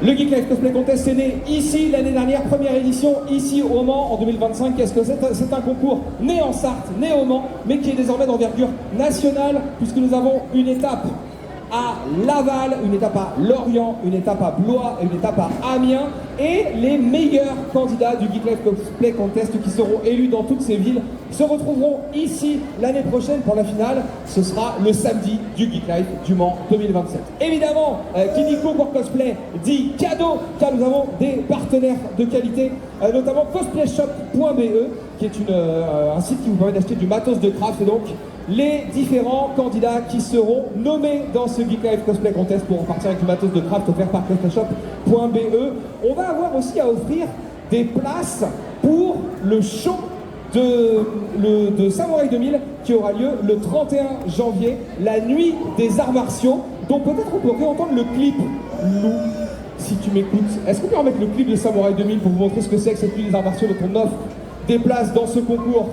Le Geek Life Cosplay Contest est né ici l'année dernière, première édition ici au Mans en 2025. Qu'est-ce que c'est? C'est un concours né en Sarthe, né au Mans, mais qui est désormais d'envergure nationale, puisque nous avons une étape à Laval, une étape à Lorient, une étape à Blois et une étape à Amiens, et les meilleurs candidats du Geek Life Cosplay Contest qui seront élus dans toutes ces villes se retrouveront ici l'année prochaine pour la finale. Ce sera le samedi du Geek Life du Mans 2027. Évidemment, qui dit concours cosplay dit cadeau, car nous avons des partenaires de qualité, notamment cosplayshop.be, qui est un site qui vous permet d'acheter du matos de craft, et donc les différents candidats qui seront nommés dans ce Geek Life Cosplay Contest pour repartir avec du matos de craft offert par cosplayshop.be. On va avoir aussi à offrir des places pour le show de Samouraï 2000 qui aura lieu le 31 janvier, la nuit des arts martiaux, dont peut-être on pourrait entendre le clip. Lou, si tu m'écoutes, est-ce qu'on peut remettre le clip de Samouraï 2000 pour vous montrer ce que c'est que cette nuit des arts martiaux dont on offre des places dans ce concours?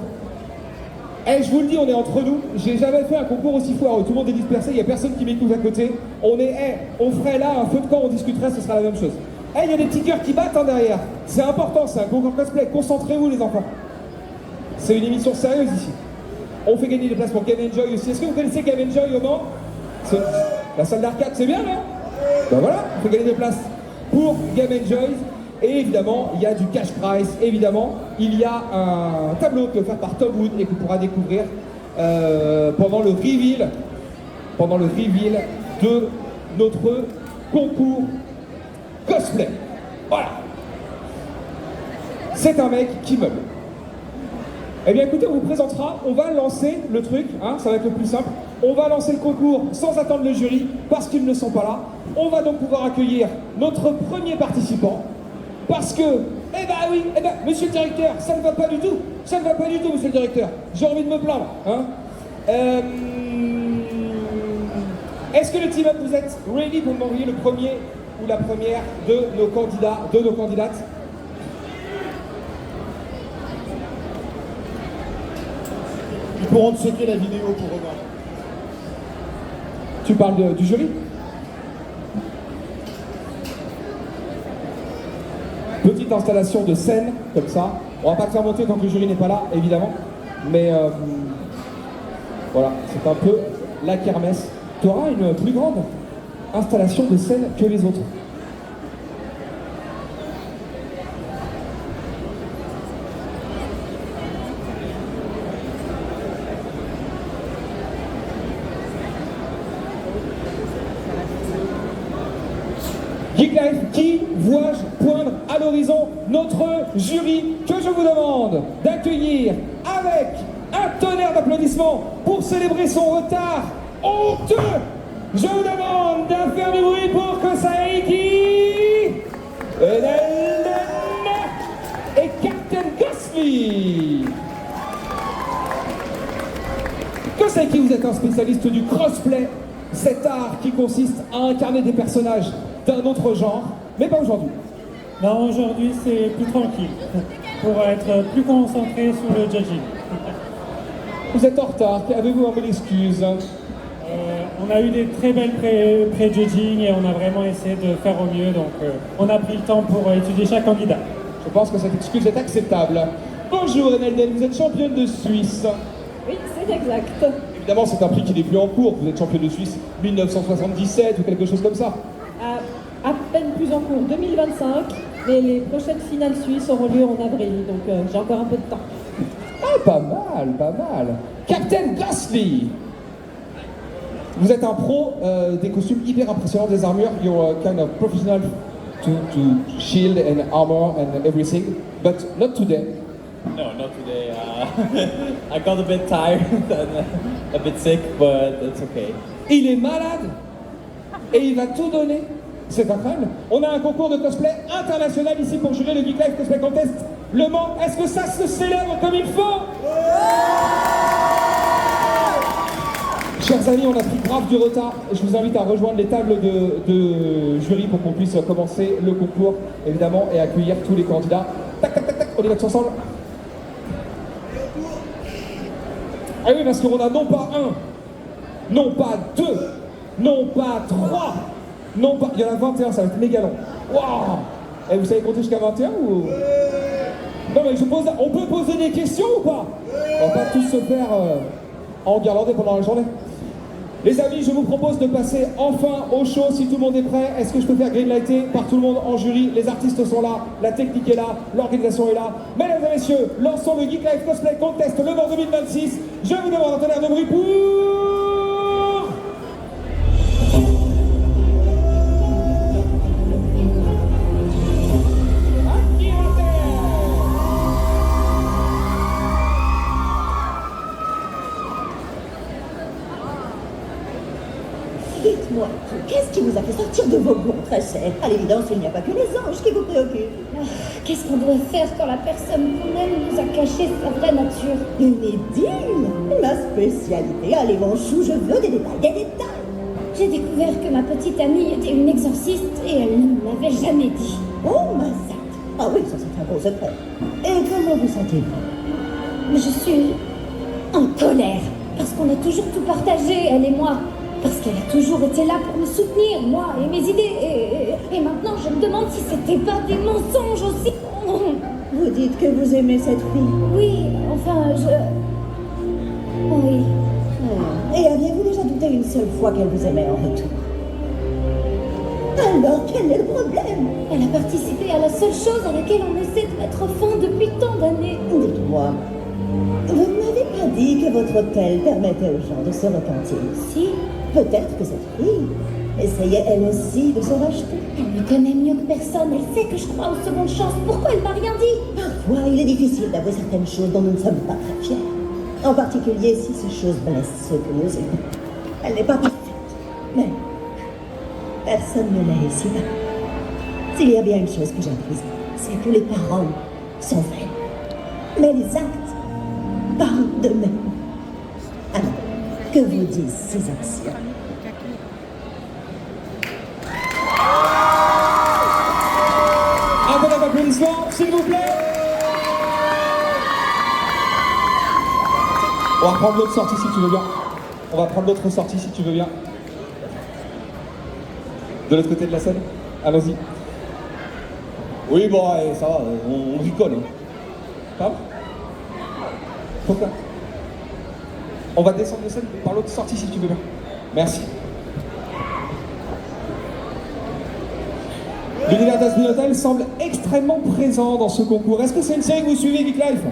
Eh, je vous le dis, on est entre nous. J'ai jamais fait un concours aussi foireux. Tout le monde est dispersé, il n'y a personne qui m'écoute à côté. On ferait là un feu de camp, on discuterait, ce sera la même chose. Eh, il y a des petits cœurs qui battent derrière. C'est important, c'est un concours cosplay. Concentrez-vous, les enfants. C'est une émission sérieuse ici. On fait gagner des places pour Game Enjoy aussi. Est-ce que vous connaissez Game Enjoy au Mans? La salle d'arcade, c'est bien, non? Ben voilà, on fait gagner des places pour Game Enjoy. Et évidemment, il y a du cash prize. Évidemment, il y a un tableau qui est offert par Tom Wood et qu'on pourra découvrir pendant le reveal de notre concours cosplay. Voilà. C'est un mec qui meuble. Eh bien écoutez, on vous présentera, on va lancer le truc, hein, ça va être le plus simple. On va lancer le concours sans attendre le jury, parce qu'ils ne sont pas là. On va donc pouvoir accueillir notre premier participant, parce que, monsieur le directeur, ça ne va pas du tout, monsieur le directeur. J'ai envie de me plaindre, hein. Est-ce que le team-up, vous êtes ready pour m'envoyer le premier ou la première de nos candidats, de nos candidates? Ils pourront te checker la vidéo pour regarder. Tu parles du jury? Petite installation de scène, comme ça. On va pas te faire monter quand le jury n'est pas là, évidemment. Mais voilà, c'est un peu la kermesse. Tu auras une plus grande installation de scène que les autres. Geek Life, qui vois-je poindre à l'horizon? Notre jury, que je vous demande d'accueillir avec un tonnerre d'applaudissements pour célébrer son retard honteux. Je vous demande de faire du bruit pour Kosaiki et Captain Ghostly. Kosaiki, vous êtes un spécialiste du crossplay, cet art qui consiste à incarner des personnages d'un autre genre, mais pas aujourd'hui. Non, aujourd'hui c'est plus tranquille, pour être plus concentré sur le judging. Vous êtes en retard, avez-vous un peu d'excuses? On a eu des très belles pré-judging et on a vraiment essayé de faire au mieux, donc on a pris le temps pour étudier chaque candidat. Je pense que cette excuse est acceptable. Bonjour Enelden, vous êtes championne de Suisse. Oui, c'est exact. Évidemment, c'est un prix qui n'est plus en cours, vous êtes championne de Suisse 1977 ou quelque chose comme ça. À peine plus en cours, 2025, mais les prochaines finales suisses auront lieu en avril, donc j'ai encore un peu de temps. Ah, pas mal, pas mal. Captain Ghostly. Vous êtes un pro des costumes hyper impressionnants, des armures. You're a kind of professional to shield and armor and everything, but not today. No, not today. I got a bit tired and a bit sick, but it's okay. Il est malade et il va tout donner. C'est incroyable. On a un concours de cosplay international ici pour jurer le Geek Life Cosplay Contest Le Mans. Est-ce que ça se célèbre comme il faut? Chers amis, on a pris grave du retard. Je vous invite à rejoindre les tables de jury pour qu'on puisse commencer le concours, évidemment, et accueillir tous les candidats. Tac, tac, tac, tac, on y va tous ensemble. Ah oui, parce qu'on a non pas un, non pas deux, non pas trois, non pas... Il y en a 21, ça va être méga long. Waouh! Et vous savez compter jusqu'à 21 ou... Non mais on peut poser des questions ou pas? On va pas tous se faire enguirlander pendant la journée. Les amis, je vous propose de passer enfin au show si tout le monde est prêt. Est-ce que je peux faire greenlighter par tout le monde en jury? Les artistes sont là, la technique est là, l'organisation est là. Mesdames et messieurs, lançons le Geek Life Cosplay Contest Le Mans 2026. Je vous demande un tonnerre de bruit pour... Dites-moi, qu'est-ce qui vous a fait sortir de vos gonds, très cher? À l'évidence, il n'y a pas que les anges qui vous préoccupent. Qu'est-ce qu'on doit faire quand la personne qu'on aime nous a caché sa vraie nature? Une idylle, ma spécialité. Allez, mon chou, je veux des détails, des détails. J'ai découvert que ma petite amie était une exorciste et elle ne me l'avait jamais dit. Oh, ma sainte. Ah oui, ça c'est un gros secret. Et comment vous sentez-vous? Je suis en colère parce qu'on a toujours tout partagé, elle et moi. Parce qu'elle a toujours été là pour me soutenir, moi et mes idées. Et maintenant, je me demande si c'était pas des mensonges aussi. Vous dites que vous aimez cette fille? Oui, enfin, Oui. Et aviez-vous déjà douté une seule fois qu'elle vous aimait en retour? Alors, quel est le problème? Elle a participé à la seule chose à laquelle on essaie de mettre fin depuis tant d'années. Dites-moi, vous ne m'avez pas dit que votre hôtel permettait aux gens de se repentir? Si. Peut-être que cette fille essayait elle aussi de se racheter. Elle me connaît mieux que personne, elle sait que je crois aux secondes chances. Pourquoi elle m'a rien dit? Parfois, il est difficile d'avouer certaines choses dont nous ne sommes pas très fiers. En particulier si ces choses blessent ceux que nous aimons. Elle n'est pas parfaite, mais personne ne l'est ici-bas. S'il y a bien une chose que j'apprécie, c'est que les paroles sont vraies. Mais les actes parlent d'eux-mêmes. Alors, que vous disent ces actions? Un peu d'applaudissements, s'il vous plaît. On va reprendre l'autre sortie si tu veux bien. On va prendre l'autre sortie si tu veux bien. De l'autre côté de la scène. Allons-y. Oui, bon, allez, ça va, on rigole. Hein. Ça va? Pourquoi? On va descendre de scène par l'autre sortie si tu veux bien. Merci. L'univers d'Asbin Hotel semble extrêmement présent dans ce concours. Est-ce que c'est une série que vous suivez, Geek Life?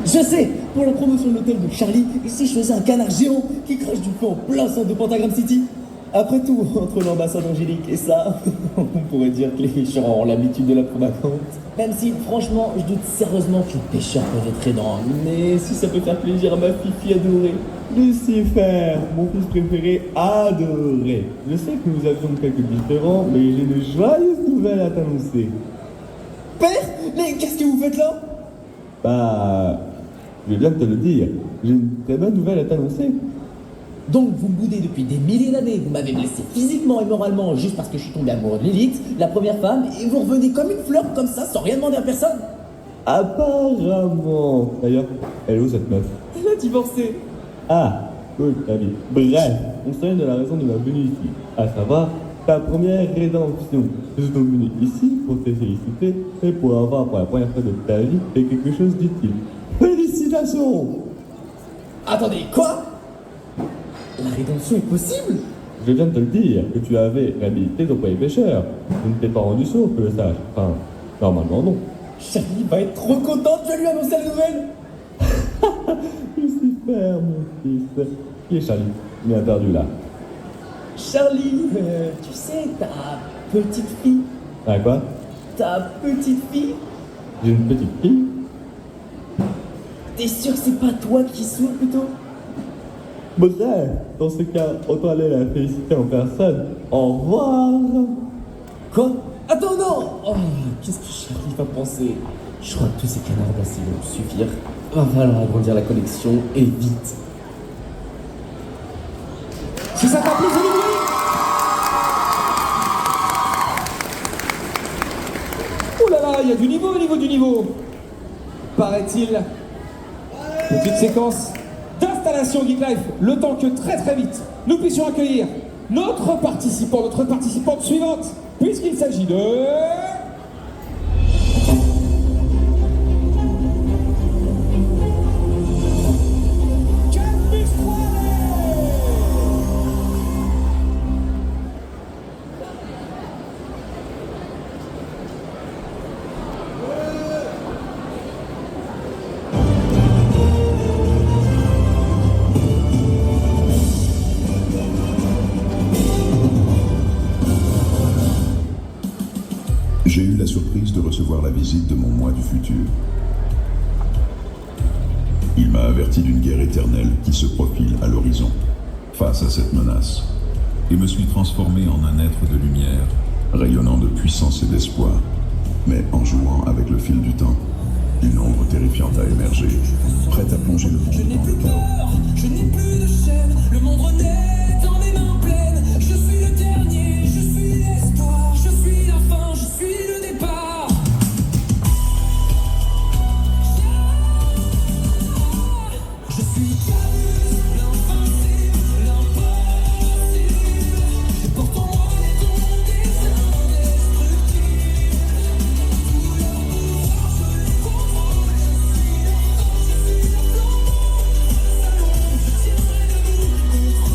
Je sais. Pour la promotion de l'hôtel de Charlie, ici je faisais un canard géant qui crache du feu en plein centre de Pentagram City. Après tout, entre l'ambassade Angélique et ça, on pourrait dire que les pêcheurs ont l'habitude de la propagande. Même si, franchement, je doute sérieusement que les pêcheurs peuvent être aidants. Mais si ça peut faire plaisir à ma fifi adorée. Lucifer, mon fils préféré adoré. Je sais que nous avions quelques différends, mais j'ai de joyeuses nouvelles à t'annoncer. Père, mais qu'est-ce que vous faites là? Bah, je vais bien te le dire. J'ai une très bonne nouvelle à t'annoncer. Donc, vous me boudez depuis des milliers d'années. Vous m'avez blessé physiquement et moralement juste parce que je suis tombé amoureux de Lilith, la première femme, et vous revenez comme une fleur, comme ça, sans rien demander à personne. Apparemment. D'ailleurs, elle est où cette meuf? Elle a divorcé. Ah, cool, ta vie. Bref, on s'en de la raison de ma venue ici. À savoir, ta première rédemption. Je suis donc venu ici pour te féliciter et pour avoir pour la première fois de ta vie fait quelque chose d'utile. Félicitations! Attendez, quoi? La rédemption est possible? Je viens de te le dire, que tu avais réhabilité ton premier pécheur. Je ne t'ai pas rendu sourd, que le sache. Enfin, normalement non. Charlie va être trop contente, je vais lui annoncer la nouvelle! Lucifer, mon fils. Qui est Charlie? Il m'a perdu là. Charlie, tu sais, ta petite fille. Ah quoi? Ta petite fille? J'ai une petite fille? T'es sûr que c'est pas toi qui souffre plutôt? Bref, dans ce cas, autant aller la féliciter en personne. Au revoir. Quoi? Attends, non! Oh, qu'est-ce que Charlie va penser? Je crois que tous ces canards d'acier vont suffire. Va falloir agrandir la collection et vite. C'est ça, niveau du niveau, paraît-il, petite séquence d'installation Geek Life, le temps que très très vite, nous puissions accueillir notre participante suivante, puisqu'il s'agit de... J'ai eu la surprise de recevoir la visite de mon moi du futur. Il m'a averti d'une guerre éternelle qui se profile à l'horizon. Face à cette menace, et me suis transformé en un être de lumière, rayonnant de puissance et d'espoir. Mais en jouant avec le fil du temps, une ombre terrifiante a émergé, prête à plonger le monde dans le chaos. Je n'ai plus de chaîne, le monde renaît dans mes mains pleines. Je suis le dernier, je suis l'espoir, je suis la fin, je suis le départ. Je suis l'invincible, l'impossible. Je porte en moi les dons des indestructibles. Tout leur pouvoir, je les contrôle. Je suis la flamme, je tiendrai debout contre le mal.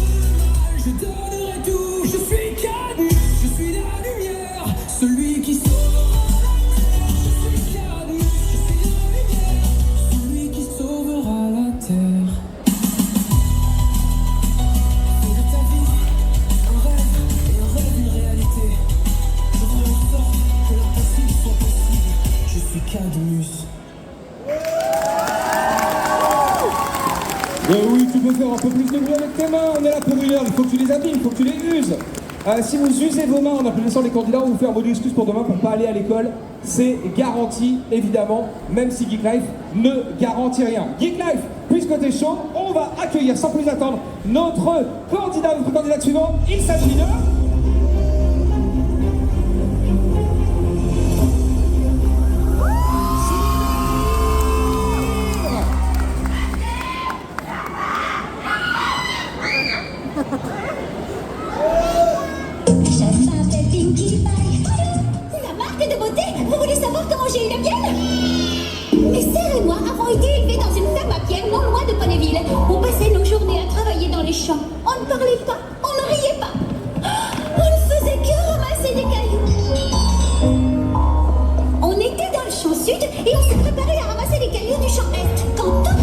Je donnerai tout, je suis Cadmus, je suis la lumière, celui qui sauvera la terre. Je suis Cadmus, je suis la lumière, celui qui sauvera la terre. Fais de ta vie un rêve et un rêve une réalité. Je ferai en sorte que l'impossible soit possible. Je suis Cadmus. Oui, tu peux faire un peu plus de bruit avec tes mains, on est là pour une heure, il faut que tu les habilles, il faut que tu les uses. Si vous usez vos mains en applaudissant les candidats, on vous fait un mot d'excuse pour demain pour pas aller à l'école. C'est garanti, évidemment, même si Geek Life ne garantit rien. Geek Life, puisque t'es chaud, on va accueillir sans plus attendre notre candidate suivante. Il s'agit de... Je m'appelle Pinkie Pie. La marque de beauté. Vous voulez savoir comment j'ai eu la mienne? Mes sœurs et moi avons été élevés dans une ferme à pierre non loin de Ponneville. On passait nos journées à travailler dans les champs. On ne parlait pas, on ne riait pas. On ne faisait que ramasser des cailloux. On était dans le champ sud et on se préparait à ramasser les cailloux du champ est. Quand tout à coup...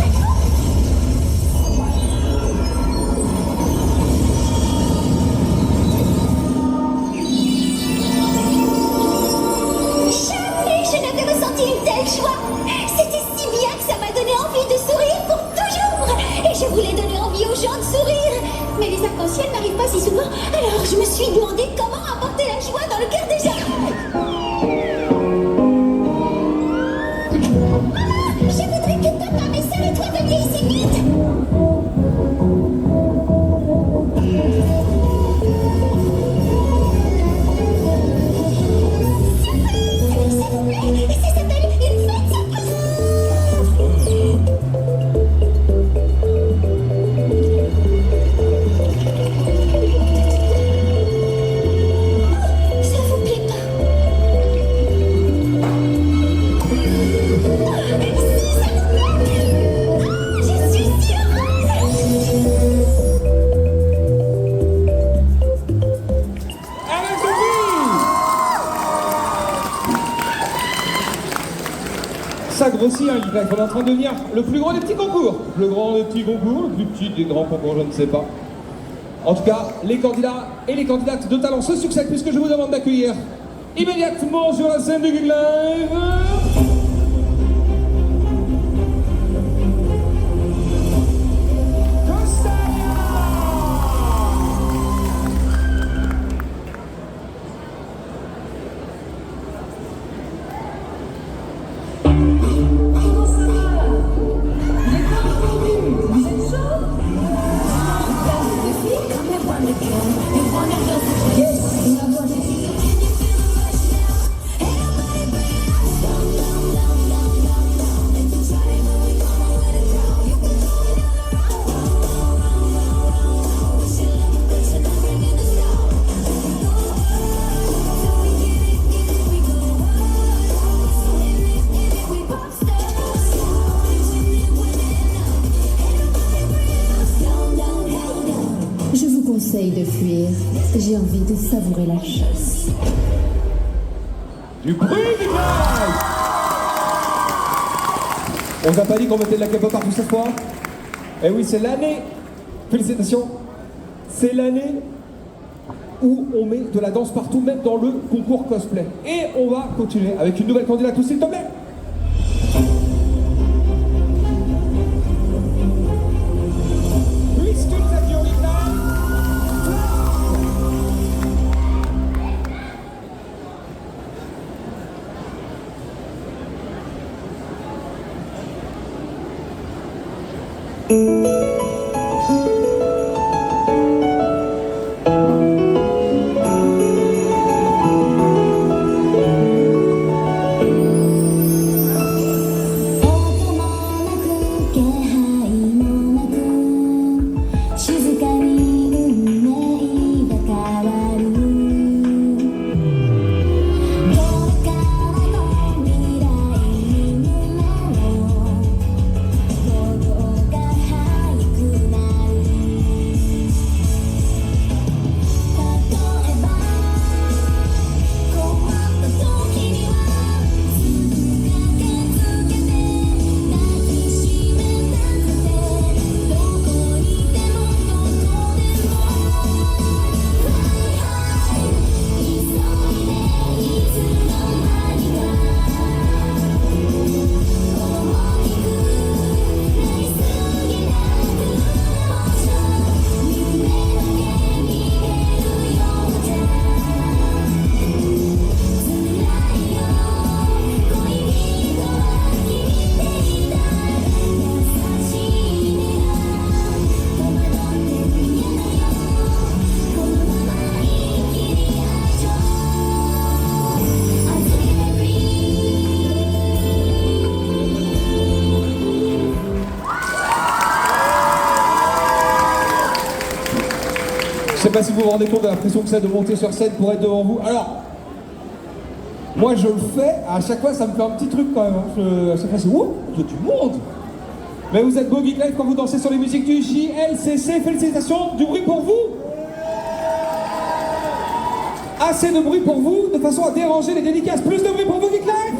Jamais je n'avais ressenti une telle joie. C'était si bien que ça m'a donné envie de sourire pour toujours. Et je voulais donner envie aux gens de sourire. Mais les arcs-en-ciel n'arrivent pas si souvent. Alors je me suis demandé comment apporter la joie dans le cœur des gens. Maman, je voudrais que papa, mes sœurs et toi veniez ici vite. S'il vous plaît, ça s'appelle une fête surprise. Ça vous plaît pas? Si, ça vous plaît? Je suis si heureuse. Avec Sophie! Ça grossit, hein, Geek Life. On est en train de devenir le plus grand des petits concours. Le grand des petits concours, le plus petit des grands concours, je ne sais pas. En tout cas, les candidats et les candidates de talent se succèdent puisque je vous demande d'accueillir immédiatement sur la scène de Geek Live... Yes. Je vous conseille de fuir. J'ai envie de savourer la chasse. Du bruit du live. On vous a pas dit qu'on mettait de la K-pop partout cette fois? Eh oui, c'est l'année, félicitations, c'est l'année où on met de la danse partout, même dans le concours cosplay. Et on va continuer avec une nouvelle candidate aussi, s'il te plaît. Puisque nous avions Je sais pas si vous vous rendez compte de la pression que c'est de monter sur scène pour être devant vous. Alors, moi je le fais, à chaque fois ça me fait un petit truc quand même. À chaque fois c'est ouh, il y a du monde. Mais vous êtes beau Geek Live quand vous dansez sur les musiques du JLCC. Félicitations, du bruit pour vous. Assez de bruit pour vous, de façon à déranger les dédicaces. Plus de bruit pour vous Geek Live.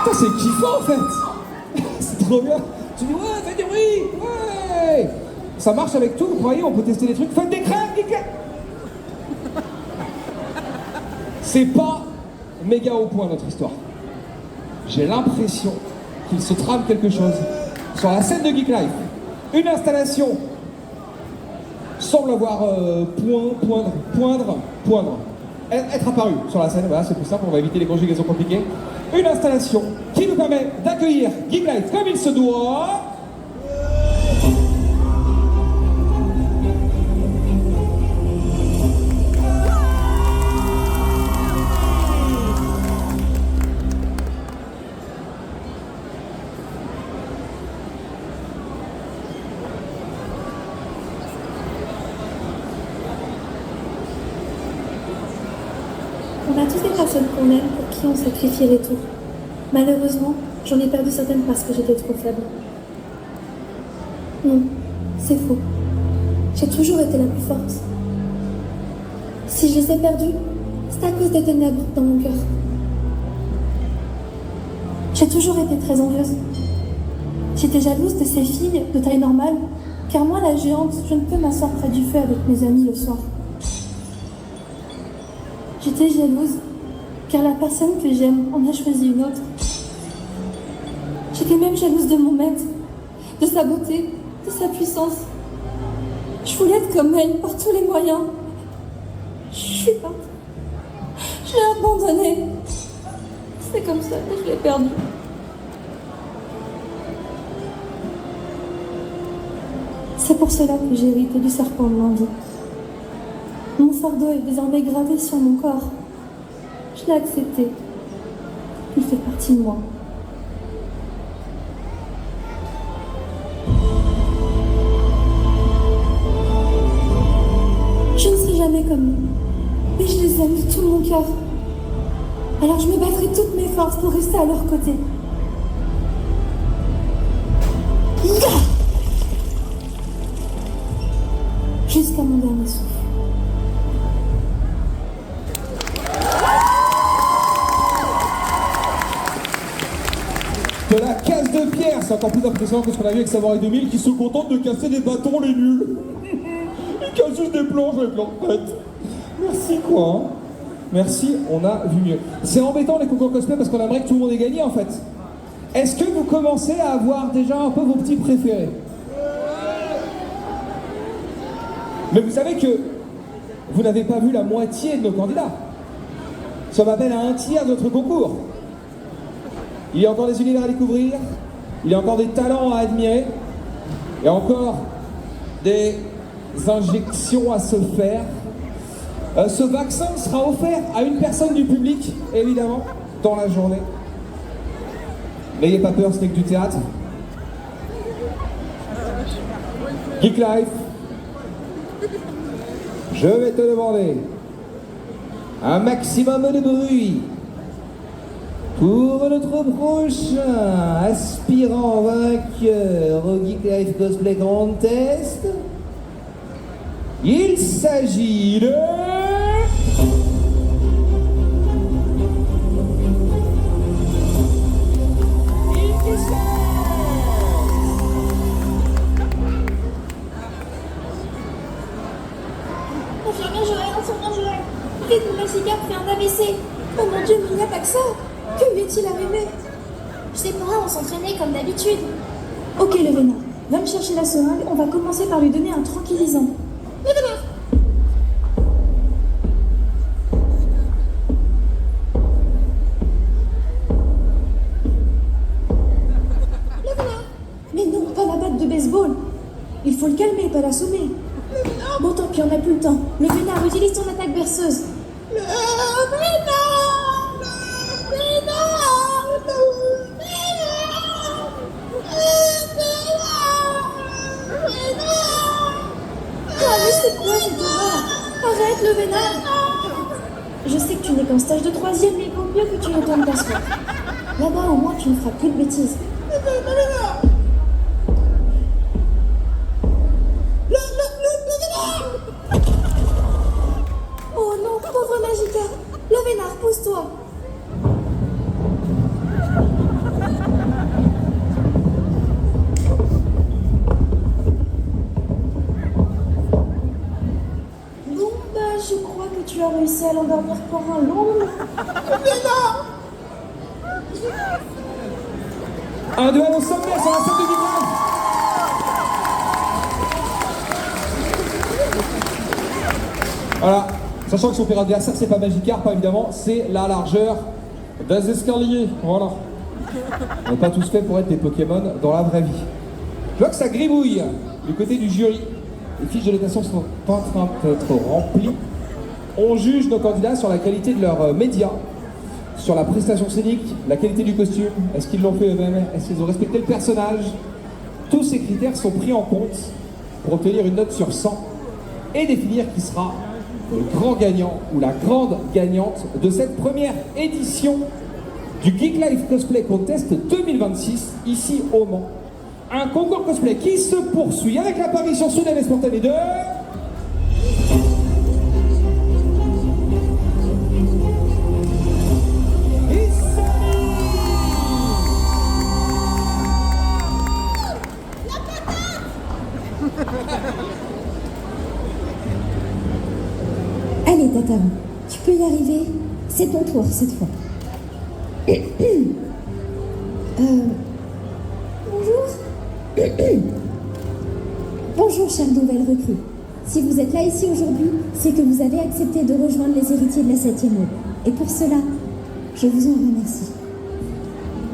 Putain, c'est kiffant en fait. C'est trop bien. Tu dis ouais, fais du bruit, ouais. Ça marche avec tout, vous croyez, on peut tester des trucs. Faites des crêpes, Geek Live. C'est pas méga au point notre histoire. J'ai l'impression qu'il se trame quelque chose. Sur la scène de Geek Life, une installation semble avoir être apparue sur la scène. Voilà, c'est plus simple, on va éviter les conjugaisons compliquées. Une installation qui nous permet d'accueillir Geek Life comme il se doit. On a tous des personnes qu'on aime pour qui on sacrifie les tours. Malheureusement, j'en ai perdu certaines parce que j'étais trop faible. Non, c'est faux. J'ai toujours été la plus forte. Si je les ai perdues, c'est à cause des ténèbres dans mon cœur. J'ai toujours été très envieuse. J'étais jalouse de ces filles de taille normale, car moi, la géante, je ne peux m'asseoir près du feu avec mes amis le soir. J'étais jalouse, car la personne que j'aime en a choisi une autre. J'étais même jalouse de mon maître, de sa beauté, de sa puissance. Je voulais être comme elle par tous les moyens. Je suis partie. Je l'ai abandonnée. C'est comme ça que je l'ai perdue. C'est pour cela que j'ai hérité du serpent de l'envie. Mon fardeau est désormais gravé sur mon corps. Je l'ai accepté. Il fait partie de moi. Je ne serai jamais comme eux, mais je les aime de tout mon cœur. Alors je me battrai toutes mes forces pour rester à leur côté. jusqu'à mon dernier souffle. De la casse de pierre, c'est encore plus impressionnant que ce qu'on a vu avec Savoir 2000 qui se contentent de casser des bâtons les nuls. Ils cassent juste des planches avec leurs têtes. Merci quoi. Hein. Merci, on a vu mieux. C'est embêtant les concours cosplay parce qu'on aimerait que tout le monde ait gagné en fait. Est-ce que vous commencez à avoir déjà un peu vos petits préférés? Mais vous savez que vous n'avez pas vu la moitié de nos candidats. Ça m'appelle à un tiers de notre concours. Il y a encore des univers à découvrir, il y a encore des talents à admirer, il y a encore des injections à se faire. Ce vaccin sera offert à une personne du public, évidemment, dans la journée. N'ayez pas peur, ce n'est que du théâtre. Geek Life, je vais te demander un maximum de bruit pour notre prochain aspirant vainqueur au Geek Life Cosplay Contest. Il s'agit de... Vite, mon Magikarp fait un AVC. Oh mon Dieu, mais il n'y a pas que ça. Que lui est-il arrivé? Je sais pas, on s'entraînait comme d'habitude. Ok, le Vénard, va me chercher la seringue. On va commencer par lui donner un tranquillisant. Le Vénard. Mais non, pas la batte de baseball. Il faut le calmer, pas l'assommer. Bon, tant pis, on n'a plus le temps. Le Vénard, utilise ton attaque berceuse. Le Vénard. Ah, mais c'est quoi cette horreur? Arrête, le Vénard. Je sais que tu n'es qu'en stage de 3e, mais il vaut mieux que tu retournes t'asseoir. Là-bas, au moins, tu ne feras plus de bêtises. Oh non, pauvre Magikarp. Le Vénard, pousse-toi. Bon, bah, je crois que tu as réussi à l'endormir pour un long moment. Vénard. Un duel au sommet sur la scène de Geek Life. Voilà, sachant que son pire adversaire c'est pas Magikarp évidemment, c'est la largeur des escaliers, voilà. On n'est pas tous faits pour être des Pokémon dans la vraie vie. Je vois que ça gribouille du côté du jury. Les fiches de notation sont en train d'être remplies. On juge nos candidats sur la qualité de leurs médias, sur la prestation scénique, la qualité du costume, est-ce qu'ils l'ont fait eux-mêmes, est-ce qu'ils ont respecté le personnage. Tous ces critères sont pris en compte pour obtenir une note sur 100 et définir qui sera le grand gagnant ou la grande gagnante de cette première édition du Geek Life Cosplay Contest 2026 ici au Mans. Un concours cosplay qui se poursuit avec l'apparition soudaine et spontanée de... Allez, Tataru, tu peux y arriver. C'est ton tour cette fois. Bonjour. Bonjour, chère nouvelle recrue. Si vous êtes là ici aujourd'hui, c'est que vous avez accepté de rejoindre les héritiers de la 7e aube. Et pour cela, je vous en remercie.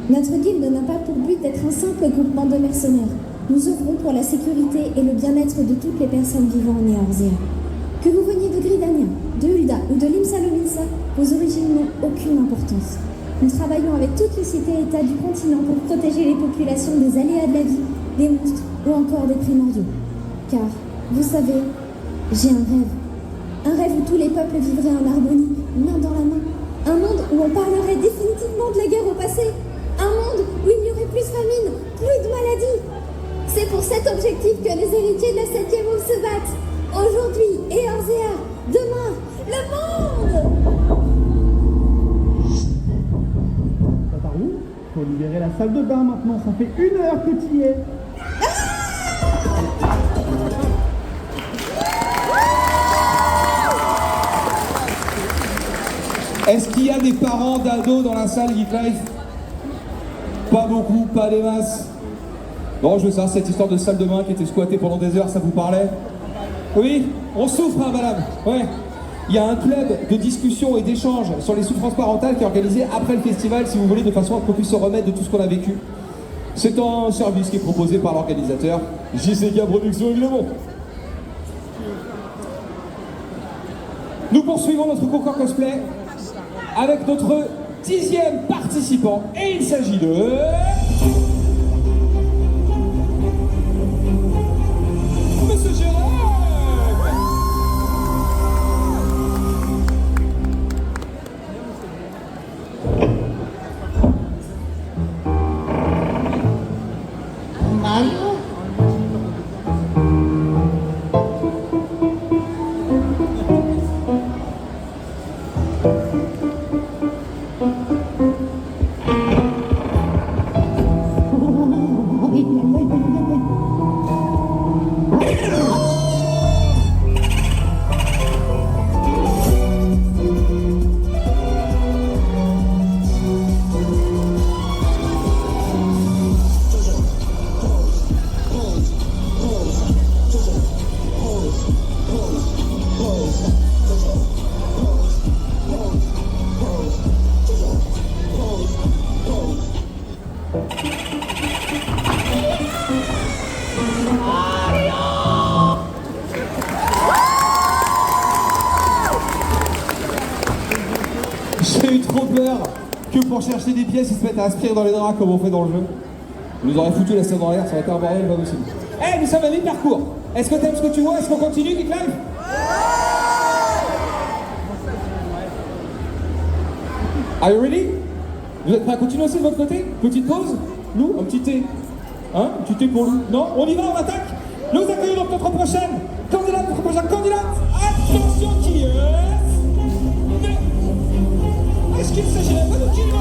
Notre guilde n'a pas pour but d'être un simple groupement de mercenaires. Nous œuvrons pour la sécurité et le bien-être de toutes les personnes vivant en Eorzea. Que vous veniez de Gridania, de Ul'dah ou de Limsa-Lominsa, vos origines n'ont aucune importance. Nous travaillons avec toutes les cités-états du continent pour protéger les populations des aléas de la vie, des monstres ou encore des primordiaux. Car, vous savez, j'ai un rêve. Un rêve où tous les peuples vivraient en harmonie, main dans la main. Un monde où on parlerait définitivement de la guerre au passé. Un monde où il n'y aurait plus de famine, plus de maladies. C'est pour cet objectif que les héritiers de la 7e aube se battent. Aujourd'hui et Orzea, demain, le monde. Ça part où? Faut libérer la salle de bain maintenant, ça fait 1 heure que tu y es. Est-ce qu'il y a des parents d'ados dans la salle Geek Life? Pas beaucoup, pas des masses. Bon, je veux savoir, cette histoire de salle de bain qui était squattée pendant des heures, ça vous parlait? Oui, on souffre, hein, madame. Ouais. Il y a un club de discussion et d'échange sur les souffrances parentales qui est organisé après le festival, si vous voulez, de façon à qu'on puisse se remettre de tout ce qu'on a vécu. C'est un service qui est proposé par l'organisateur, JCK Productions, évidemment. Nous poursuivons notre concours cosplay avec notre 10e participant, et il s'agit de... Monsieur Gérard. J'ai eu trop peur que pour chercher des pièces, ils se mettent à aspirer dans les draps comme on fait dans le jeu. Ils nous auraient foutu la scène dans l'air, ça aurait été un bordel, pas possible. Eh, nous sommes à mi-parcours. Est-ce que t'aimes ce que tu vois? Est-ce qu'on continue, Geek Life? Are you ready? Vous êtes prêts à continuer aussi de votre côté? Petite pause? Nous, un petit thé. Hein? Un petit thé pour nous? Non? On y va, on attaque? Nous accueillons donc notre prochaine candidate, notre prochaine candidate. Attention, qui est... Est-ce qu'il s'agirait pas de Kilo?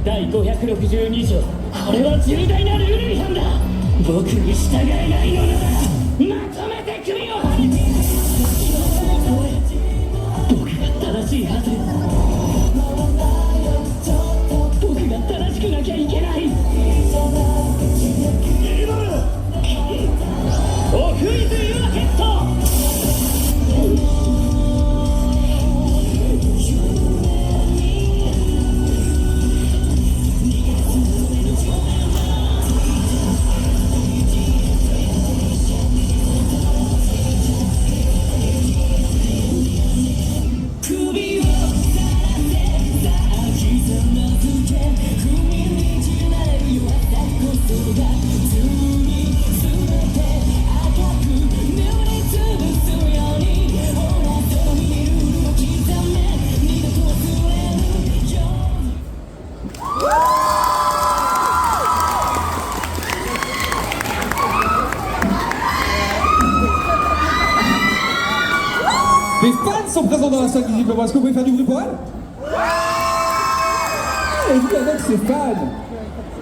第562条、これは重大なルール違反だ。僕に従えないのならまとめて首をはねて僕が正しいはず。僕が正しくなきゃいけない。おクイズユアヘッド。Des fans sont présents dans la salle visiblement. Est-ce que vous pouvez faire du bruit pour elle? Et vous avec ses fans.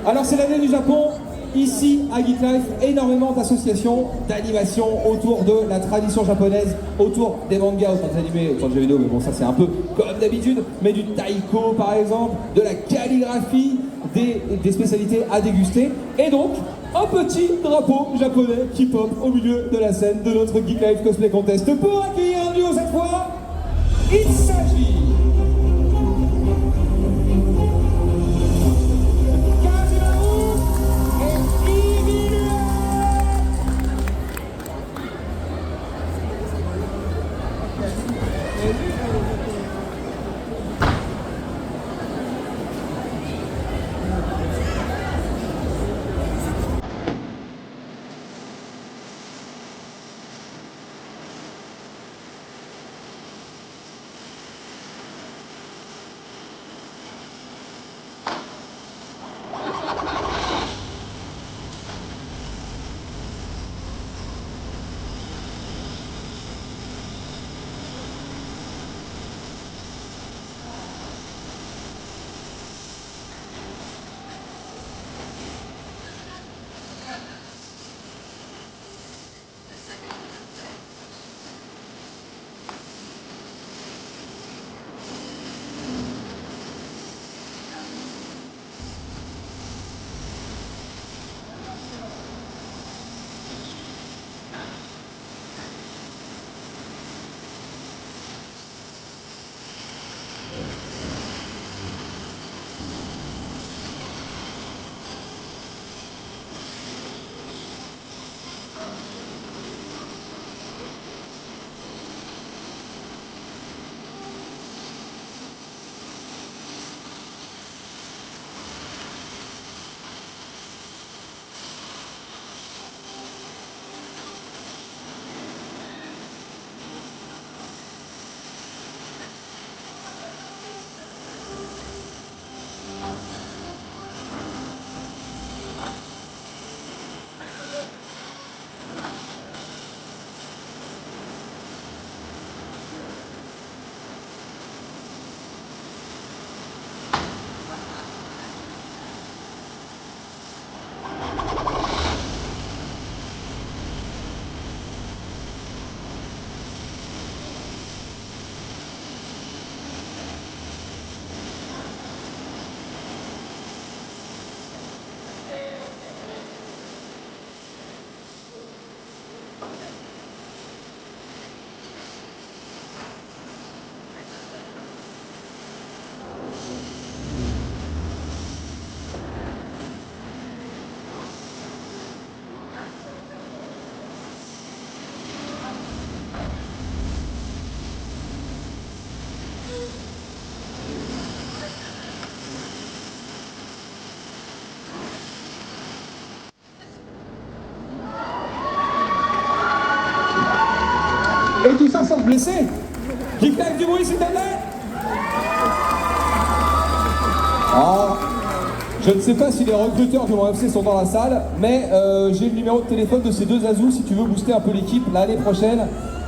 Alors c'est l'année du Japon. Ici à Geek Life, énormément d'associations, d'animations autour de la tradition japonaise, autour des mangas, autour des animés, autour des jeux vidéo, mais bon ça c'est un peu comme d'habitude, mais du taiko par exemple, de la calligraphie, des spécialités à déguster, et donc un petit drapeau japonais qui pop au milieu de la scène de notre Geek Life Cosplay Contest. Pour accueillir un duo cette fois, il s'agit de blessés. Geek Life du bruit, s'il te plaît. Ah, je ne sais pas si les recruteurs du FC sont dans la salle, mais j'ai le numéro de téléphone de ces deux Azous si tu veux booster un peu l'équipe l'année prochaine.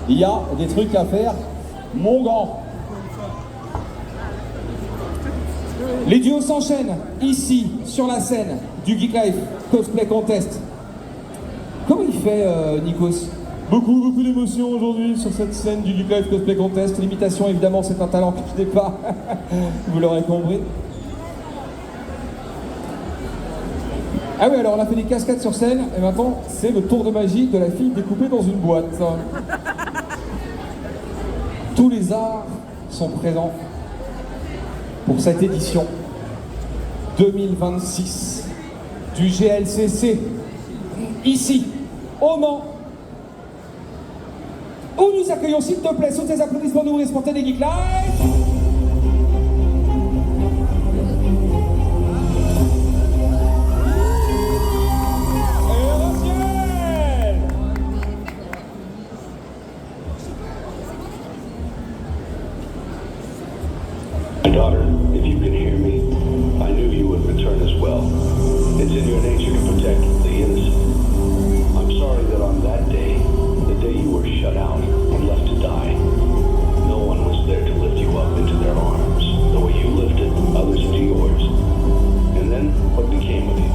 Il y a des trucs à faire, mon grand. Les duos s'enchaînent ici, sur la scène du Geek Life Cosplay Contest. Comment il fait, Nikos? Beaucoup d'émotions aujourd'hui sur cette scène du Geek Life Cosplay Contest. L'imitation, évidemment, c'est un talent que je n'ai pas. Vous l'aurez compris. Ah oui, alors on a fait des cascades sur scène, et maintenant, c'est le tour de magie de la fille découpée dans une boîte. Tous les arts sont présents pour cette édition 2026 du GLCC, ici, au Mans, où nous accueillons, s'il te plaît, sous tes applaudissements, nous responsable des Geek Life. Daughter, if you can hear me, I knew you would return as well. It's in your nature to protect the innocent. I'm sorry that on that day, the day you were shut out and left to die, no one was there to lift you up into their arms, the way you lifted others into yours. And then, what became of you?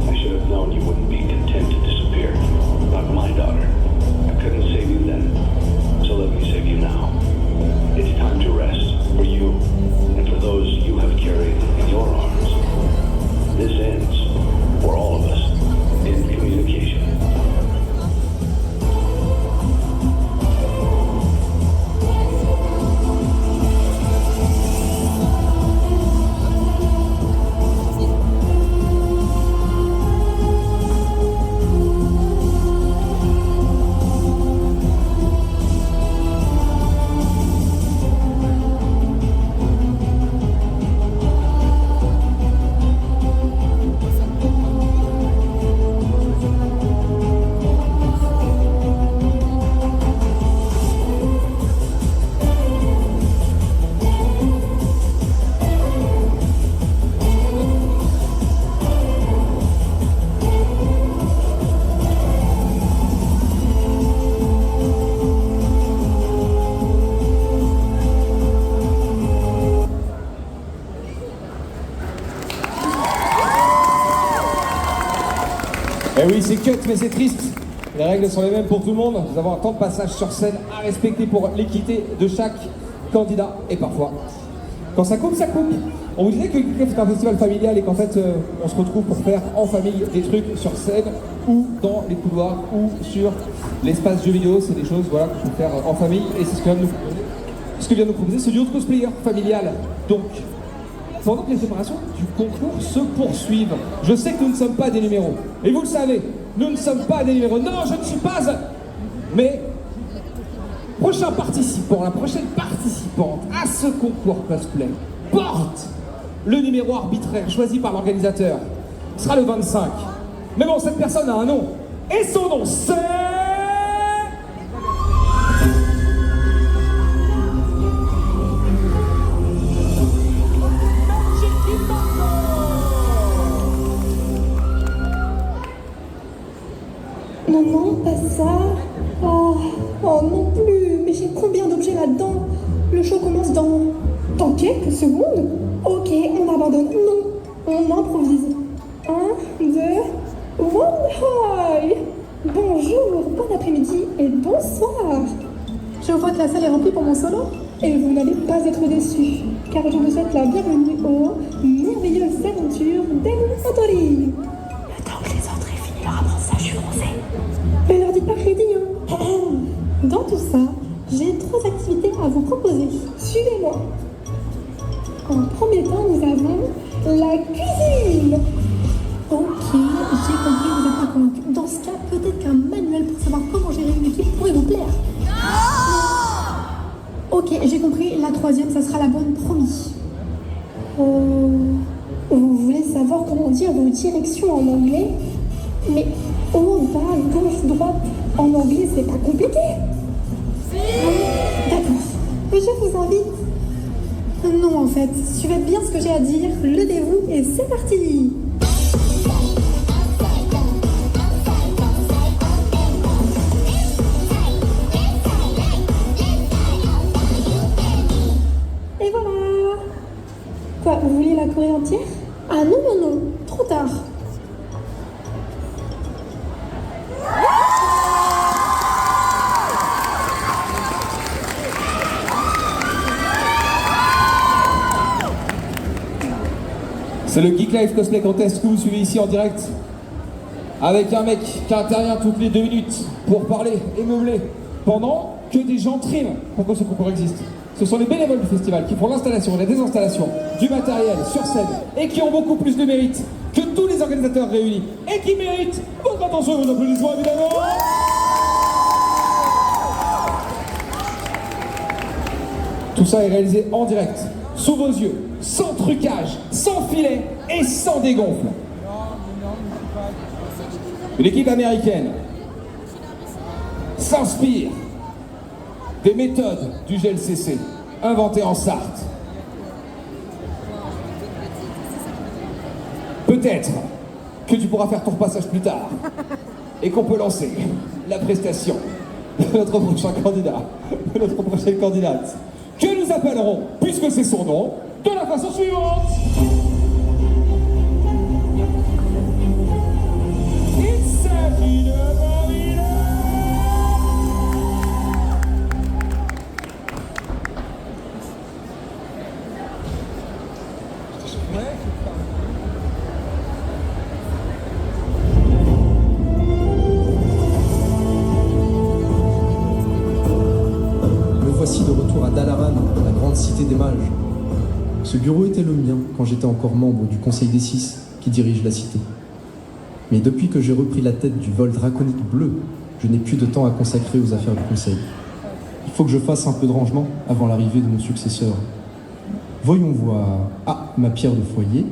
I should have known you wouldn't be content to disappear. Not my daughter. I couldn't save you then, so let me save you now. It's time to rest. For you, and for those you have carried in your arms. This ends, for all of us, in communication. Eh oui, c'est cut, mais c'est triste. Les règles sont les mêmes pour tout le monde. Nous avons un temps de passage sur scène à respecter pour l'équité de chaque candidat. Et parfois, quand ça coupe, ça coupe. On vous disait que Geek Life est un festival familial et qu'en fait, on se retrouve pour faire en famille des trucs sur scène ou dans les couloirs ou sur l'espace jeux vidéo. C'est des choses voilà, qu'on peut faire en famille et c'est ce que vient de nous proposer ce duo de cosplayer familial. Donc, pendant que les préparations du concours se poursuivent, je sais que nous ne sommes pas des numéros. Et vous le savez, nous ne sommes pas des numéros. Non, je ne suis pas Mais, prochain participant, la prochaine participante à ce concours cosplay porte le numéro arbitraire choisi par l'organisateur. Ce sera le 25. Mais bon, cette personne a un nom. Et son nom, c'est... Non, pas ça. Oh non plus. Mais j'ai combien d'objets là-dedans? Le show commence dans quelques secondes. Ok, on abandonne. Non, on improvise. 1, 2, 1, hi. Bonjour, bon après-midi et bonsoir. Je vois que la salle est remplie pour mon solo. Et vous n'allez pas être déçus, car je vous souhaite la bienvenue aux merveilleuses aventures d'El Santorini. Le temps que les autres aient fini leur apprentissage, je suis français. Mais leur dites pas que je l'ai dit, hein. Dans tout ça, j'ai 3 activités à vous proposer. Suivez-moi. En premier temps, nous avons la cuisine. Ok, j'ai compris, vous êtes pas convaincu. Dans ce cas, peut-être qu'un manuel pour savoir comment gérer une équipe pourrait vous plaire. Ok, j'ai compris, la 3e, ça sera la bonne, promis. Vous voulez savoir comment dire vos directions en anglais? Mais haut, bas, gauche, droite, en anglais, c'est pas compliqué. Je vous invite. Non, en fait, suivez bien ce que j'ai à dire, levez-vous et c'est parti. Et voilà. Quoi, vous vouliez la choré entière? Ah non, non, non, trop tard. C'est le Geek Life Cosplay Contest que vous suivez ici en direct avec un mec qui intervient toutes les 2 minutes pour parler et meubler pendant que des gens triment pour que ce concours existe. Ce sont les bénévoles du festival qui font l'installation et la désinstallation du matériel sur scène et qui ont beaucoup plus de mérite que tous les organisateurs réunis et qui méritent votre attention et vos applaudissements évidemment. Tout ça est réalisé en direct, sous vos yeux, sans trucage, sans filet et sans dégonfle. Une équipe américaine s'inspire des méthodes du GLCC inventées en Sarthe. Peut-être que tu pourras faire ton repassage plus tard et qu'on peut lancer la prestation de notre prochain candidat, de notre prochaine candidate, que nous appellerons, puisque c'est son nom, de la façon suivante. Il s'agit de Marina. Me voici de retour à Dalaran, la grande cité des mages. Ce bureau était le mien quand j'étais encore membre du Conseil des 6 qui dirige la cité. Mais depuis que j'ai repris la tête du vol draconique bleu, je n'ai plus de temps à consacrer aux affaires du Conseil. Il faut que je fasse un peu de rangement avant l'arrivée de mon successeur. Voyons voir. Ah, ma pierre de foyer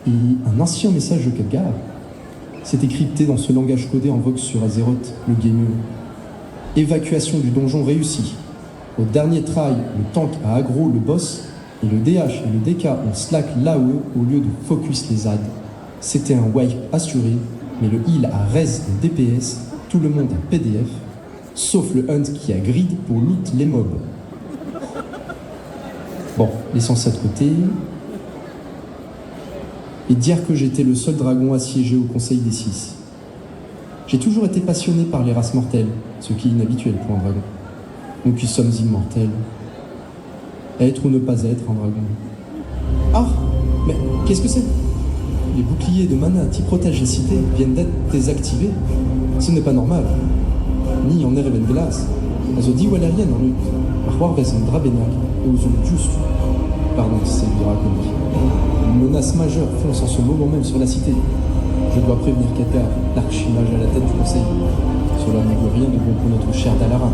et un ancien message de Khadgar. C'était crypté dans ce langage codé en vogue sur Azeroth, le gamer. Évacuation du donjon réussie. Au dernier try, le tank a aggro le boss et le DH et le DK ont slack l'AOE au lieu de focus les ZAD. C'était un wipe assuré, mais le heal a res et DPS, tout le monde a PDF, sauf le hunt qui a grid pour loot les mobs. Bon, laissons ça de côté. Et dire que j'étais le seul dragon assiégé au Conseil des 6. J'ai toujours été passionné par les races mortelles, ce qui est inhabituel pour un dragon. Nous qui sommes immortels. Être ou ne pas être un dragon. Ah, mais qu'est-ce que c'est? Les boucliers de mana qui protègent la cité viennent d'être désactivés. Ce n'est pas normal. Ni en Ereven Glace, Azodi Walerian en lutte, Arwarves en Drabenak et aux Just. Pardon, c'est draconique. Une menace majeure fonce en ce moment même sur la cité. Je dois prévenir Khadgar, l'archimage à la tête du conseil. Cela ne veut rien de bon pour notre cher Dalaran.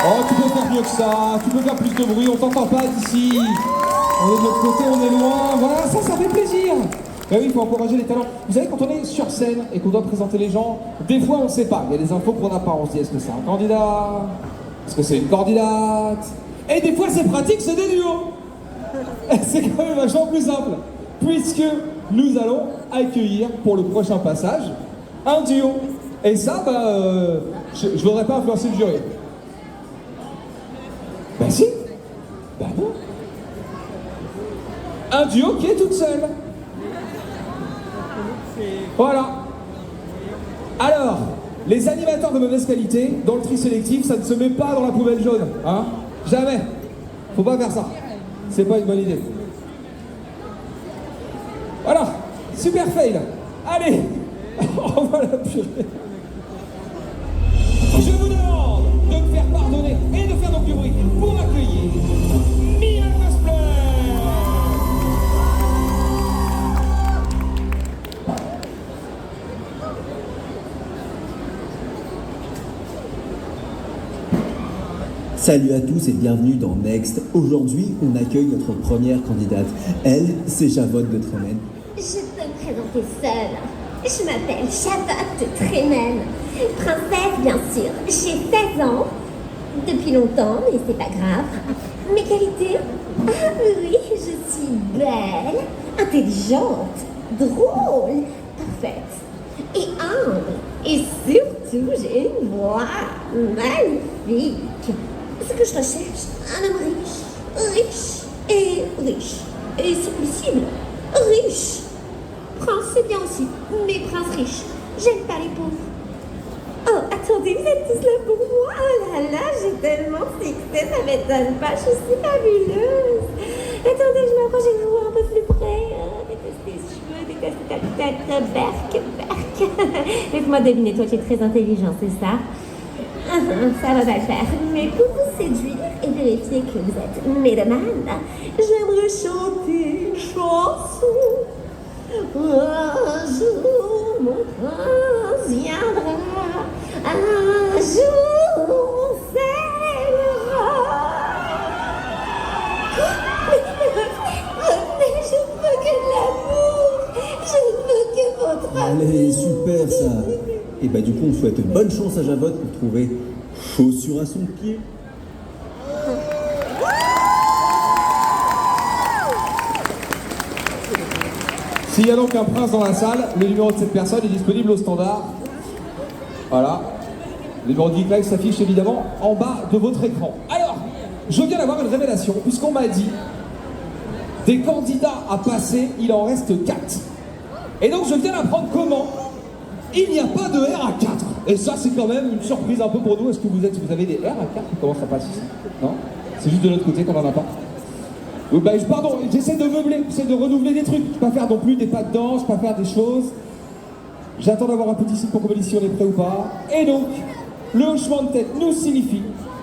Oh, tu peux faire mieux que ça, tu peux faire plus de bruit, on t'entend pas d'ici. On est de l'autre côté, on est loin, voilà, ça fait plaisir. Ben oui, il faut encourager les talents. Vous savez, quand on est sur scène et qu'on doit présenter les gens, des fois on ne sait pas, il y a des infos qu'on n'a pas, on se dit est-ce que c'est un candidat? Est-ce que c'est une candidate? Et des fois c'est pratique, c'est des duos. C'est quand même vachement plus simple, puisque nous allons accueillir pour le prochain passage un duo. Et ça, je ne voudrais pas influencer le jury. Ben si. Ben non. Un duo qui est toute seule. Voilà. Alors, les animateurs de mauvaise qualité, dans le tri sélectif, ça ne se met pas dans la poubelle jaune. Hein? Jamais. Faut pas faire ça. C'est pas une bonne idée. Voilà. Super fail. Allez. On va la purée. Je vous demande de me faire pardonner et de faire donc du bruit pour accueillir Mia Cosplay. Salut à tous et bienvenue dans Next. Aujourd'hui, on accueille notre première candidate. Elle, c'est Javotte de Tremen. Je peux me présenter seule. Je m'appelle Javotte de Tremen. Princesse, bien sûr. J'ai 16 ans. Depuis longtemps, mais c'est pas grave. Mes qualités? Ah oui, je suis belle, intelligente, drôle, parfaite et humble. Et surtout, j'ai une voix magnifique. Ce que je recherche, un homme riche et si possible, riche. Prince, c'est bien aussi, mais prince riche. J'aime pas les pauvres. Oh, attendez, vous êtes tous là pour moi. Oh là là, j'ai tellement fixé, ça m'étonne pas, je suis fabuleuse. Attendez, je m'approche et je vous vois un peu plus près. Déteste tes cheveux, déteste ta tête, berk. Laisse-moi deviner, toi tu es très intelligent, c'est ça? Ça va pas le faire. Mais pour vous séduire et vérifier que vous êtes mélomane, j'aimerais chanter une chanson. Un jour, mon prince viendra. Un jour, on s'aimera. Mais je veux que de l'amour. Je veux que votre amour. Allez, super ça. Et bah du coup on souhaite bonne chance à Javotte pour trouver chaussures à son pied. S'il y a donc un prince dans la salle, le numéro de cette personne est disponible au standard. Voilà. Le numéro de Geek Live s'affiche évidemment en bas de votre écran. Alors, je viens d'avoir une révélation, puisqu'on m'a dit des candidats à passer, il en reste 4. Et donc je viens d'apprendre comment il n'y a pas de R à 4. Et ça c'est quand même une surprise un peu pour nous. Est-ce que vous avez des R à 4 qui commencent à passer ici? Non? C'est juste de l'autre côté qu'on n'en a pas. Bah, pardon, j'essaie de meubler, j'essaie de renouveler des trucs. Pas faire non plus des pas de danse, pas faire des choses. J'attends d'avoir un petit signe pour qu'on me dise si on est prêt ou pas. Et donc, le hochement de tête nous signifie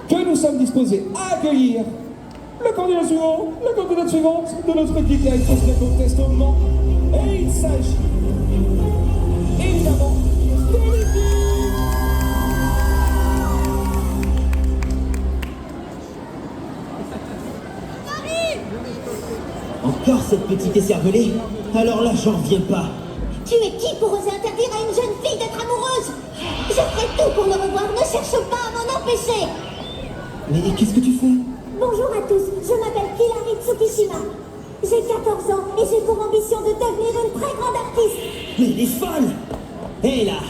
que nous sommes disposés à accueillir le candidat suivant, la candidate suivante de notre Geek Live Cosplay Contest au Mans. Et il s'agit évidemment Encore cette petite écervelée? Alors là, j'en reviens pas. Tu es qui pour oser interdire à une jeune fille d'être amoureuse? Je ferai tout pour le revoir, ne cherche pas à m'en empêcher. Mais qu'est-ce que tu fais? Bonjour à tous, je m'appelle Hilary Tsukishima. J'ai 14 ans et j'ai pour ambition de devenir une très grande artiste. Mais elle est folle! Hé là,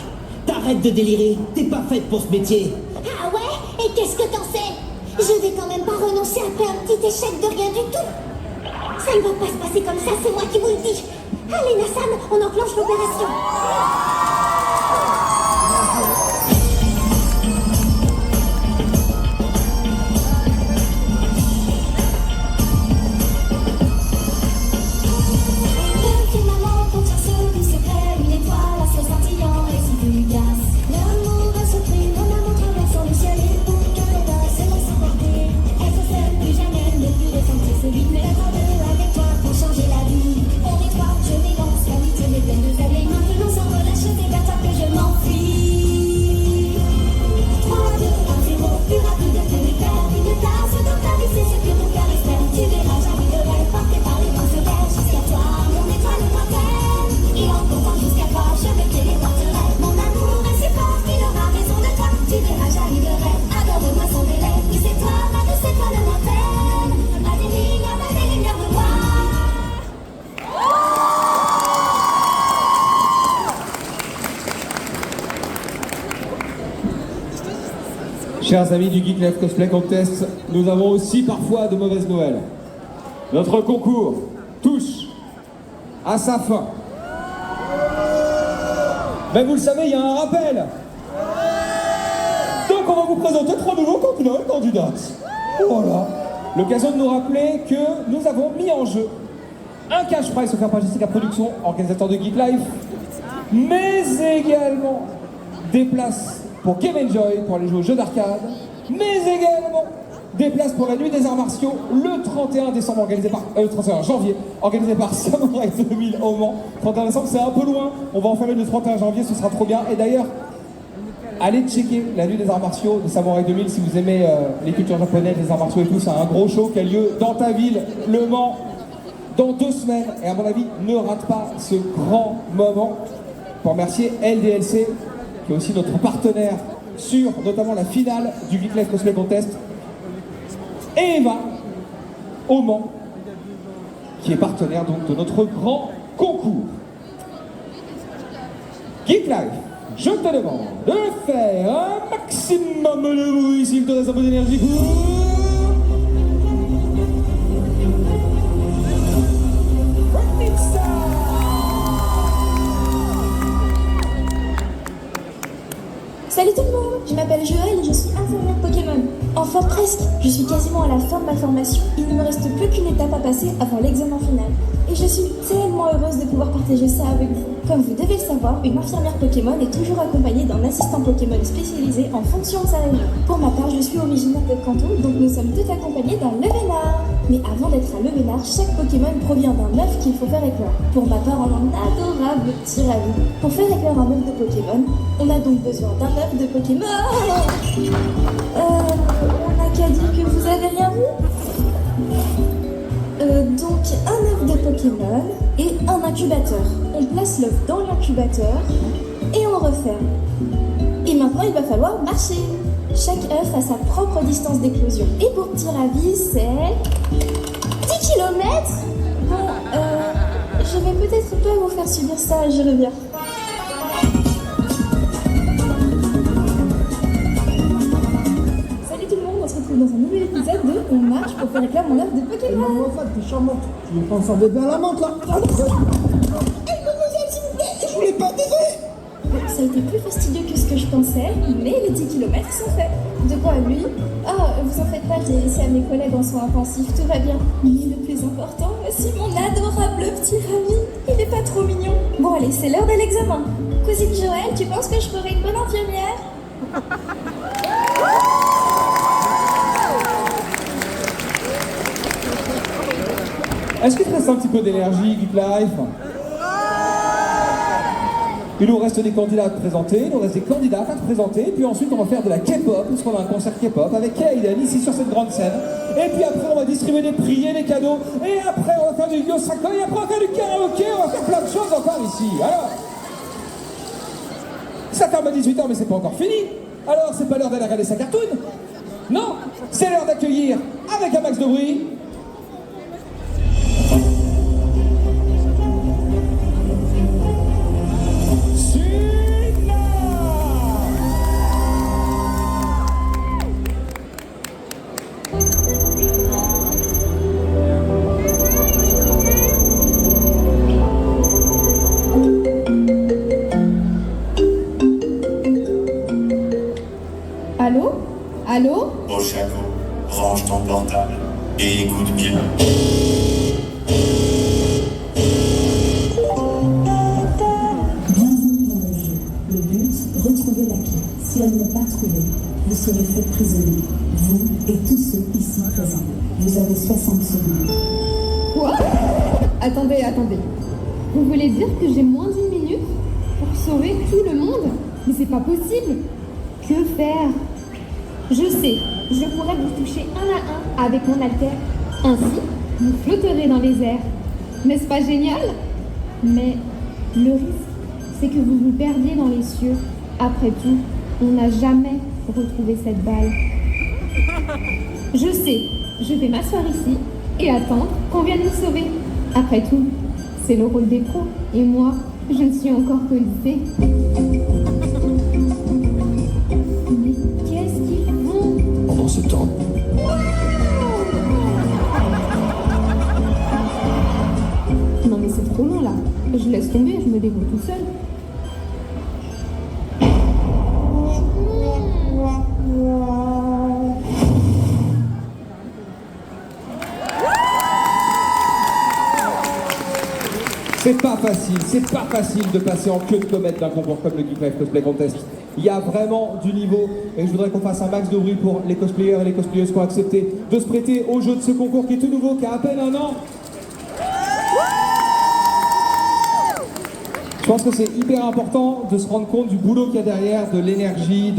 t'arrêtes de délirer, t'es pas faite pour ce métier. Ah ouais? Et qu'est-ce que t'en sais? Je vais quand même pas renoncer après un petit échec de rien du tout. Ça ne va pas se passer comme ça, c'est moi qui vous le dis. Allez Nassan, on enclenche l'opération. Chers amis du Geek Live Cosplay Contest, nous avons aussi parfois de mauvaises nouvelles. Notre concours touche à sa fin. Mais vous le savez, il y a un rappel. Donc on va vous présenter 3 nouveaux candidats et candidates. Voilà. L'occasion de nous rappeler que nous avons mis en jeu un cash prize offert par Jessica Productions, organisateur de Geek Live, mais également des places pour Game Enjoy, pour aller jouer aux jeux d'arcade, mais également des places pour la nuit des arts martiaux le 31 décembre, 31 janvier, organisé par Samurai 2000 au Mans. 31 décembre, c'est un peu loin, on va en faire une le 31 janvier, ce sera trop bien. Et d'ailleurs, allez checker la nuit des arts martiaux de Samurai 2000 si vous aimez les cultures japonaises, les arts martiaux et tout. C'est un gros show qui a lieu dans ta ville, Le Mans, dans 2 semaines. Et à mon avis, ne rate pas ce grand moment. Pour remercier LDLC, qui est aussi notre partenaire sur notamment la finale du Geek Life Cosplay Contest. Et Eva, au Mans, qui est partenaire donc de notre grand concours. Geek Life, je te demande de faire un maximum de bruit s'il te reste un peu d'énergie pour... Salut tout le monde, je m'appelle Joël et je suis infirmière Pokémon. Enfin presque, je suis quasiment à la fin de ma formation. Il ne me reste plus qu'une étape à passer avant l'examen final. Et je suis tellement heureuse de pouvoir partager ça avec vous. Comme vous devez le savoir, une infirmière Pokémon est toujours accompagnée d'un assistant Pokémon spécialisé en fonction de sa région. Pour ma part, je suis originaire de Canton, donc nous sommes tous accompagnés d'un Levénard. Mais avant d'être un Levénard, chaque Pokémon provient d'un œuf qu'il faut faire éclore. Pour ma part, un adorable petit ravi. Pour faire éclore un œuf de Pokémon, on a donc besoin d'un œuf de Pokémon. On n'a qu'à dire que vous avez rien vu. Donc un œuf de Pokémon et un incubateur. On place l'œuf dans l'incubateur et on referme. Et maintenant il va falloir marcher. Chaque œuf a sa propre distance d'éclosion. Et pour petit ravi, c'est 10 km. Bon, je vais peut-être pas vous faire subir ça, je reviens. On se retrouve dans un nouvel épisode de On marche pour faire éclore mon œuf de Pokémon. Maman, t'es charmante. Tu veux penser un bébé à la menthe là? Mademoiselle, s'il vous plaît, je voulais pas, désolé. Ça a été plus fastidieux que ce que je pensais, mais les 10 km sont faits. De quoi lui? Ah, vous en faites pas, j'ai laissé à mes collègues en soins intensifs, tout va bien. Mais le plus important, voici mon adorable petit Rami. Il est pas trop mignon. Bon allez, c'est l'heure de l'examen. Cousine Joël, tu penses que je ferai une bonne infirmière? Est-ce qu'il te reste un petit peu d'énergie, Geek Life? Il nous reste des candidats à te présenter, il nous reste des candidats à te présenter, puis ensuite on va faire de la K-pop, parce qu'on a un concert K-pop avec Kaiden ici sur cette grande scène. Et puis après on va distribuer des prix et des cadeaux, et après on va faire du Yosako, et après on va faire du karaoké, on va faire plein de choses encore ici. Alors, ça ferme à 18h mais c'est pas encore fini. Alors c'est pas l'heure d'aller regarder sa cartoon? Non, c'est l'heure d'accueillir avec un max de bruit Allô? Allô? Oshako, range ton portable et écoute bien. Bienvenue dans le jeu. Le but, retrouver la clé. Si elle n'est pas trouvée, vous serez fait prisonnier. Vous et tous ceux ici présents. Vous avez 60 secondes. Quoi? Attendez. Vous voulez dire que j'ai moins d'1 minute pour sauver tout le monde? Mais c'est pas possible. Que faire? Je sais, je pourrais vous toucher un à un avec mon alter. Ainsi, vous flotterez dans les airs. N'est-ce pas génial? Mais le risque, c'est que vous vous perdiez dans les cieux. Après tout, on n'a jamais retrouvé cette balle. Je sais, je vais m'asseoir ici et attendre qu'on vienne nous sauver. Après tout, c'est le rôle des pros. Et moi, je ne suis encore qu'au lycée. Mais qu'est-ce qu'ils font? Pendant ce temps, Non mais c'est trop long là. Je laisse tomber, je me débrouille tout seul. C'est pas facile de passer en queue de comète d'un concours comme le Geek Life Cosplay Contest. Il y a vraiment du niveau et je voudrais qu'on fasse un max de bruit pour les cosplayers et les cosplayeuses qui ont accepté de se prêter au jeu de ce concours qui est tout nouveau, qui a à peine 1 an. Je pense que c'est hyper important de se rendre compte du boulot qu'il y a derrière, de l'énergie,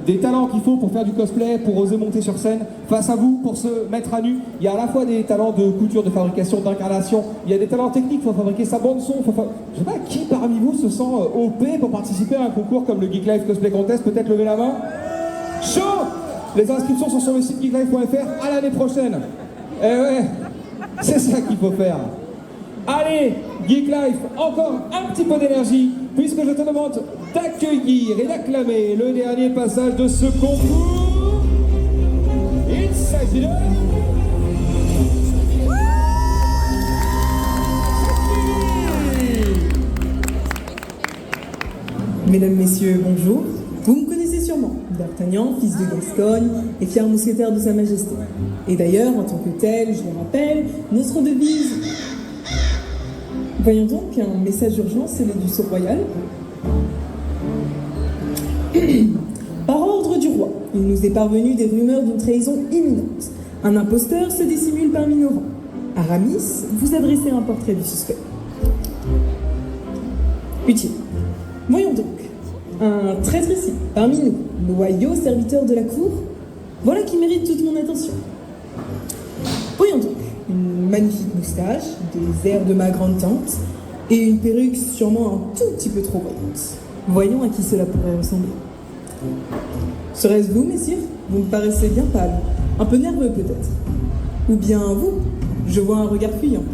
des talents qu'il faut pour faire du cosplay, pour oser monter sur scène. Face à vous, pour se mettre à nu, il y a à la fois des talents de couture, de fabrication, d'incarnation, il y a des talents techniques, il faut fabriquer sa bande-son. Je sais pas, qui parmi vous se sent OP pour participer à un concours comme le Geek Life Cosplay Contest? Peut-être lever la main. Chaud! Les inscriptions sont sur le site geeklife.fr. À l'année prochaine. Eh ouais, c'est ça qu'il faut faire. Allez, Geek Life, encore un petit peu d'énergie, puisque je te demande d'accueillir et d'acclamer le dernier passage de ce concours. Il s'agit de... Mesdames, Messieurs, bonjour. Vous me connaissez sûrement, D'Artagnan, fils de Gascogne et fier mousquetaire de Sa Majesté. Et d'ailleurs, en tant que tel, je le rappelle, notre devise... Voyons donc, un message urgent scellé du sceau royal. Par ordre du roi, il nous est parvenu des rumeurs d'une trahison imminente. Un imposteur se dissimule parmi nos rangs. Aramis, vous adressez un portrait du suspect. Utile. Voyons donc. Un traître ici, parmi nous, loyaux serviteurs de la cour. Voilà qui mérite toute mon attention. Voyons donc. Une magnifique moustache, des airs de ma grande-tante et une perruque sûrement un tout petit peu trop voyante. Voyons à qui cela pourrait ressembler. Serait-ce vous, messieurs? Vous me paraissez bien pâle, un peu nerveux peut-être. Ou bien vous? Je vois un regard fuyant.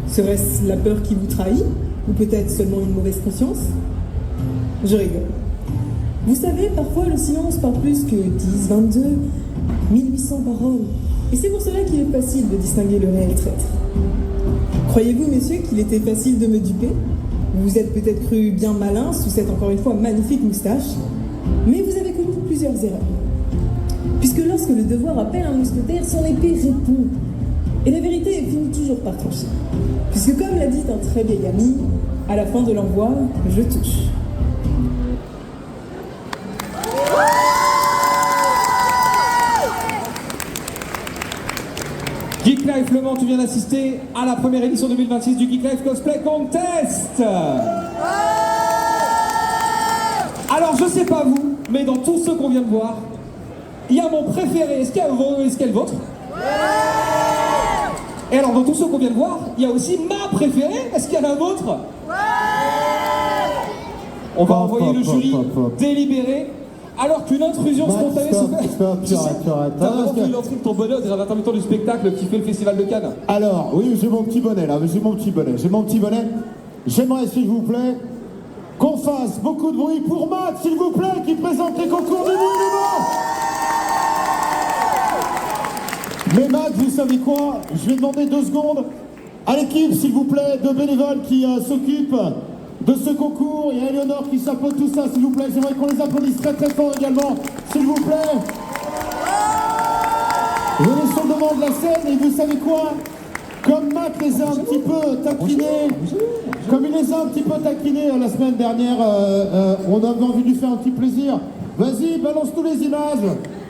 Serait-ce la peur qui vous trahit? Ou peut-être seulement une mauvaise conscience? Je rigole. Vous savez, parfois le silence parle plus que 10, 22, 1800 paroles. Et c'est pour cela qu'il est facile de distinguer le réel traître. Croyez-vous, messieurs, qu'il était facile de me duper? Vous vous êtes peut-être cru bien malin sous cette encore une fois magnifique moustache, mais vous avez commis plusieurs erreurs. Puisque lorsque le devoir appelle un mousquetaire, son épée répond. Et la vérité finit toujours par trancher. Puisque comme l'a dit un très vieil ami, à la fin de l'envoi, je touche. Geek Life Le Mans, tu viens d'assister à la première édition 2026 du Geek Life Cosplay Contest. Alors je sais pas vous, mais dans tous ceux qu'on vient de voir, il y a mon préféré. Est-ce qu'il y a le vôtre? Et alors dans tous ceux qu'on vient de voir, il y a aussi ma préférée. Est-ce qu'il y en a un vôtre? On va envoyer le jury délibéré. Alors qu'une intrusion spontanée se fait. T'as vraiment fait l'entrée de ton bonnet, on dirait un intermittent du spectacle qui fait le festival de Cannes. Alors, oui, j'ai mon petit bonnet là, j'ai mon petit bonnet. J'aimerais, s'il vous plaît, qu'on fasse beaucoup de bruit pour Matt, s'il vous plaît, qui présente les concours du bruit du monde. Mais Matt, vous savez quoi? Je vais demander 2 secondes à l'équipe, s'il vous plaît, de bénévoles qui s'occupent de ce concours, et à Eleonore qui chapeaute tout ça, s'il vous plaît. J'aimerais qu'on les applaudisse très très fort également, s'il vous plaît. Venez sur le devant de la scène, et vous savez quoi? Comme Matt les a un petit peu taquinés, comme il les a un petit peu taquinés la semaine dernière, on avait envie de lui faire un petit plaisir. Vas-y, balance tous les images.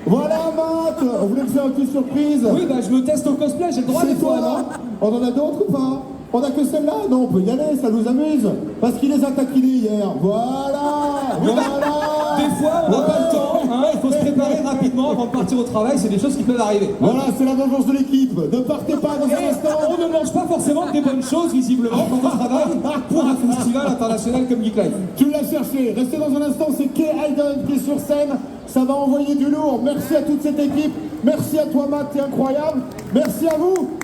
Voilà Matt, on voulait me faire une petite surprise. Oui, bah je me teste au cosplay, j'ai le droit des fois, non? On en a d'autres ou pas? On a que celle-là? Non, on peut y aller, ça nous amuse. Parce qu'il les a taquinés hier. Voilà. Des fois, on n'a pas le temps, hein, il faut se préparer rapidement avant de partir au travail, c'est des choses qui peuvent arriver. Voilà, c'est la vengeance de l'équipe. Ne partez pas dans un instant. On ne mange pas forcément des bonnes choses, visiblement, quand on travaille pour un festival international comme Geek Life. Tu l'as cherché. Restez dans un instant, c'est Kay Hayden qui est sur scène. Ça va envoyer du lourd. Merci à toute cette équipe. Merci à toi, Matt, t'es incroyable. Merci à vous.